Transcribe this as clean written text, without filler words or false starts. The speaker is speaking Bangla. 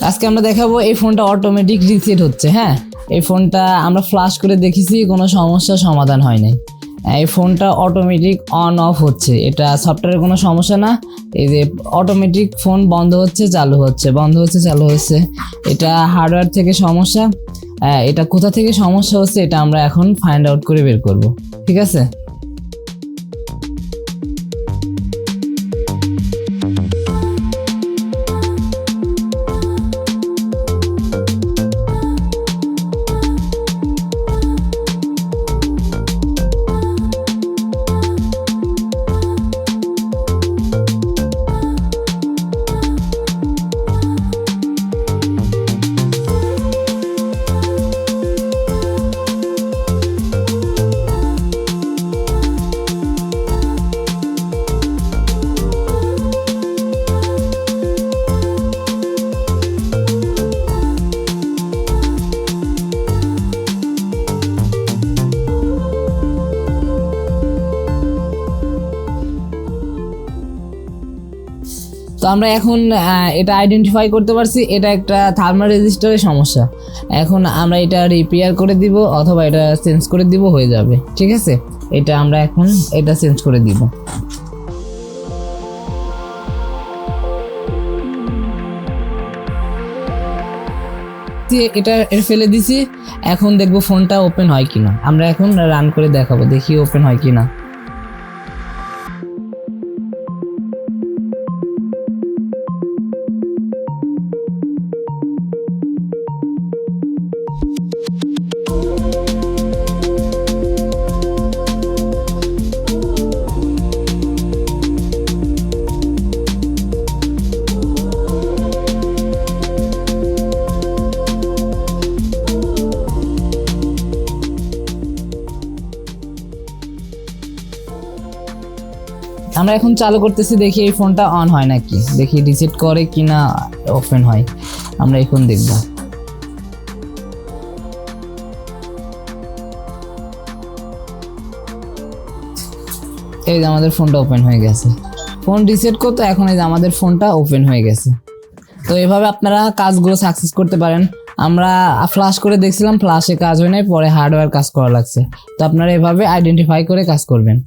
আজকে আমরা দেখাবো এই ফোনটা অটোমেটিক রিসেট হচ্ছে। হ্যাঁ, এই ফোনটা আমরা ফ্লাশ করে দেখেছি, কোনো সমস্যার সমাধান হয় নাই। এই ফোনটা অটোমেটিক অন অফ হচ্ছে, এটা সফটওয়্যারের কোনো সমস্যা না। এই যে অটোমেটিক ফোন বন্ধ হচ্ছে চালু হচ্ছে, বন্ধ হচ্ছে চালু হচ্ছে, এটা হার্ডওয়্যার থেকে সমস্যা। এটা কোথা থেকে সমস্যা হচ্ছে এটা আমরা এখন ফাইন্ড আউট করে বের করব, ঠিক আছে? তো আমরা এখন এটা আইডেন্টিফাই করতে পারছি, এটা একটা থার্মাল রেজিস্টারের সমস্যা। এখন আমরা এটা রিপেয়ার করে দিব অথবা এটা চেঞ্জ করে দিব, হয়ে যাবে, ঠিক আছে? এটা আমরা এখন এটা চেঞ্জ করে দিব। এটা ফেলে দিছি, এখন দেখবো ফোনটা ওপেন হয় কিনা। আমরা এখন রান করে দেখাবো, দেখি ওপেন হয় কিনা। আমরা এখন চালু করতেছি, দেখি এই ফোনটা অন হয় নাকি, দেখি রিসেট করে কিনা ওপেন হয়। আমরা এখন দেখব। এই যে আমাদের ফোনটা ওপেন হয়ে গেছে। ফোন রিসেট করতে এখন এই যে আমাদের ফোনটা ওপেন হয়ে গেছে। তো এভাবে আপনারা কাজগুলো সাকসেস করতে পারেন। আমরা ফ্লাশ করে দেখছিলাম, ফ্লাশে কাজ হয় নাই, পরে হার্ডওয়্যার কাজ করা লাগছে। তো আপনারা এভাবে আইডেন্টিফাই করে কাজ করবেন।